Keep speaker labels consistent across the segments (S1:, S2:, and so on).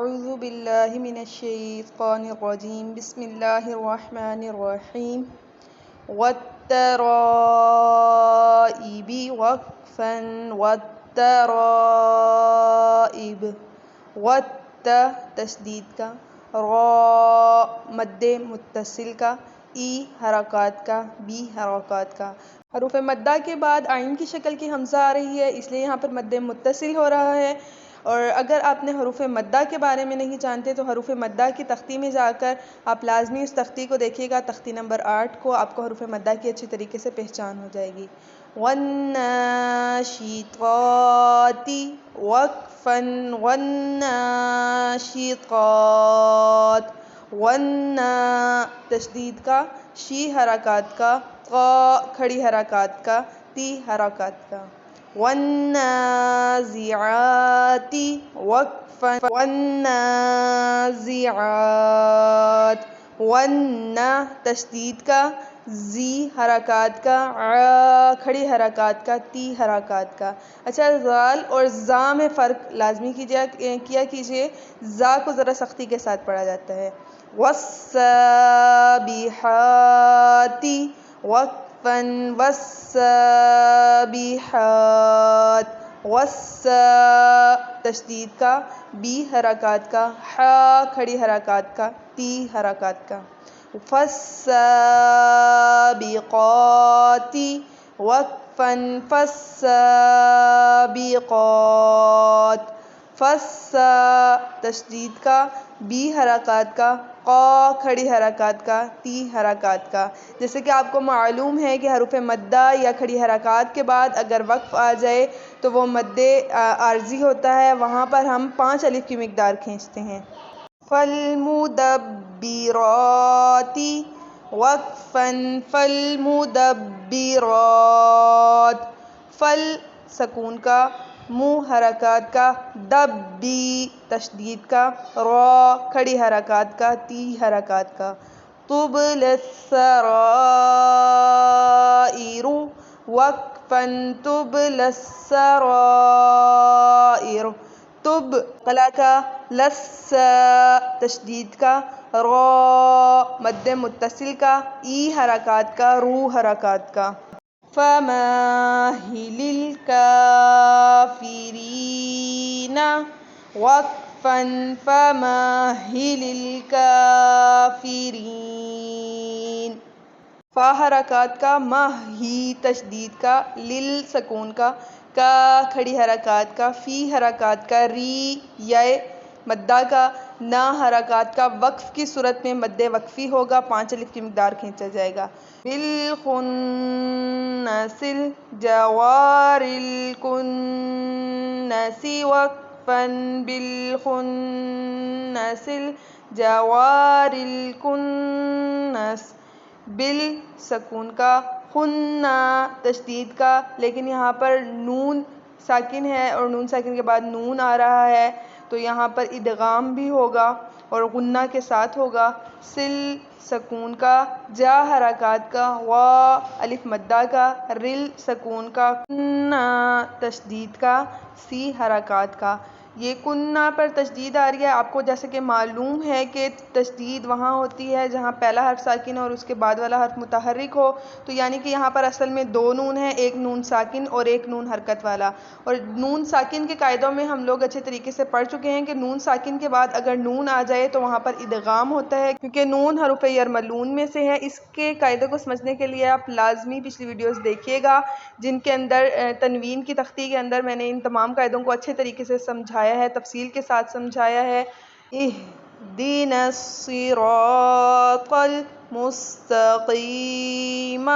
S1: أعوذ بالله من الشيطان الرجيم بسم الله الرحمن الرحيم والترائب وقفا والترائب تشدید کا، را مد متصل کا، ای حرکات کا، بی حرکات کا۔ حروف مدہ کے بعد آئین کی شکل کی حمزہ آ رہی ہے، اس لیے یہاں پر مد متصل ہو رہا ہے۔ اور اگر آپ نے حروف مدہ کے بارے میں نہیں جانتے تو حروف مدہ کی تختی میں جا کر آپ لازمی اس تختی کو دیکھیے گا، تختی نمبر 8 کو، آپ کو حروف مدہ کی اچھی طریقے سے پہچان ہو جائے گی۔ والناشطات وقفا والناشطات، تشدید کا، شی حرکات کا، قا کھڑی حرکات کا، تی حرکات کا۔ والنازعات وقفا والنازعات، تشدید کا، زی حرکات کا، کھڑی حرکات کا، تی حرکات کا۔ اچھا، زال اور زا میں فرق لازمی کیا کیجئے، زا کو ذرا سختی کے ساتھ پڑھا جاتا ہے۔ والسابحات وقفا والسابحات، تشدید کا، بی حرکات کا، حا کھڑی حرکات کا، تی حرکات کا۔ فالسابقات وقفا فالسابقات، تشدید کا، بی حرکات کا، قا کھڑی حرکات کا، تی حرکات کا۔ جیسے کہ آپ کو معلوم ہے کہ حروف مدہ یا کھڑی حرکات کے بعد اگر وقف آ جائے تو وہ مد عارضی ہوتا ہے، وہاں پر ہم 5 الف کی مقدار کھینچتے ہیں۔ فالمدبرات وقفا فالمدبرات، سکون کا، مو حرکات کا، دبی تشدید کا، را کھڑی حرکات کا، تی حرکات کا۔ تبلی السرائر وقفا تبلی السرائر، قلع کا، لس تشدید کا، را مد متصل کا، ای حرکات کا، رو حرکات کا۔ فماہل الکافرین وقفا فماہل الکافرین، فا حرکات کا، ماہ ہی تشدید کا، لل سکون کا، کا کھڑی حرکات کا، فی حرکات کا، ری یائے مدہ کا، نا حرکات کا۔ وقف کی صورت میں مد وقفی ہوگا، 5 الف کی مقدار کھینچا جائے گا۔ بالخنس الجوار الکنس وقفا بالخنس الجوار الکنس، سکون کا، خنہ تشدید کا، لیکن یہاں پر نون ساکن ہے اور نون ساکن کے بعد نون آ رہا ہے تو یہاں پر ادغام بھی ہوگا اور غنہ کے ساتھ ہوگا۔ سل سکون کا، جا حرکات کا، وا الف مدہ کا، رل سکون کا، کنہ تشدید کا، سی حرکات کا۔ یہ کنہ پر تشدید آ رہی ہے، آپ کو جیسے کہ معلوم ہے کہ تشدید وہاں ہوتی ہے جہاں پہلا حرف ساکن اور اس کے بعد والا حرف متحرک ہو، تو یعنی کہ یہاں پر اصل میں 2 نون ہیں، ایک نون ساکن اور ایک نون حرکت والا۔ اور نون ساکن کے قاعدوں میں ہم لوگ اچھے طریقے سے پڑھ چکے ہیں کہ نون ساکن کے بعد اگر نون آ جائے تو وہاں پر ادغام ہوتا ہے، کیونکہ نون حروف یرملون میں سے ہے۔ اس کے قاعدے کو سمجھنے کے لیے آپ لازمی پچھلی ویڈیوز دیکھیے گا جن کے اندر تنوین کی تختی کے اندر میں نے ان تمام قاعدوں کو اچھے طریقے سے سمجھایا ہے، تفصیل کے ساتھ سمجھایا ہے۔ اہدنا الصراط المستقیم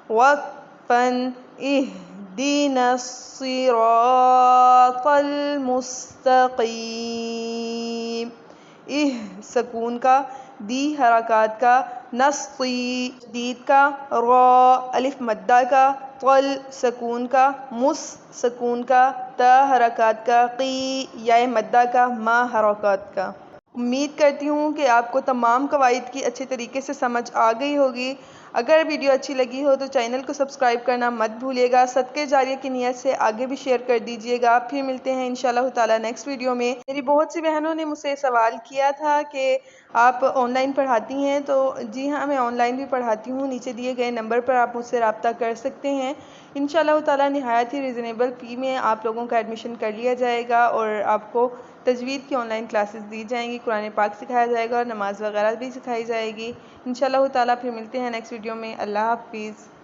S1: وقفا اہدنا الصراط المستقیم، سکون کا، دی حرکات کا، نصی تشدید کا، را الف مدہ کا، قل سکون کا، مس سکون کا، تا حرکات کا، قی یائے مدہ کا، ما حرکات کا۔ امید کرتی ہوں کہ آپ کو تمام قواعد کی اچھے طریقے سے سمجھ آ گئی ہوگی۔ اگر ویڈیو اچھی لگی ہو تو چینل کو سبسکرائب کرنا مت بھولیے گا، صدقے جاریہ کی نیت سے آگے بھی شیئر کر دیجیے گا۔ پھر ملتے ہیں انشاءاللہ تعالی نیکسٹ ویڈیو میں۔ میری بہت سی بہنوں نے مجھ سے سوال کیا تھا کہ آپ آن لائن پڑھاتی ہیں، تو جی ہاں میں آن لائن بھی پڑھاتی ہوں۔ نیچے دیے گئے نمبر پر آپ مجھ سے رابطہ کر سکتے ہیں۔ انشاءاللہ تعالی نہایت ہی ریزنیبل فی میں آپ لوگوں کا ایڈمیشن کر لیا جائے گا، اور آپ کو تجوید کی آن لائن کلاسز دی جائیں گی، قرآن پاک سکھایا جائے گا اور نماز وغیرہ بھی سکھائی جائے گی۔ انشاءاللہ تعالی پھر ملتے ہیں نیکسٹ ویڈیو میں۔ اللہ حافظ۔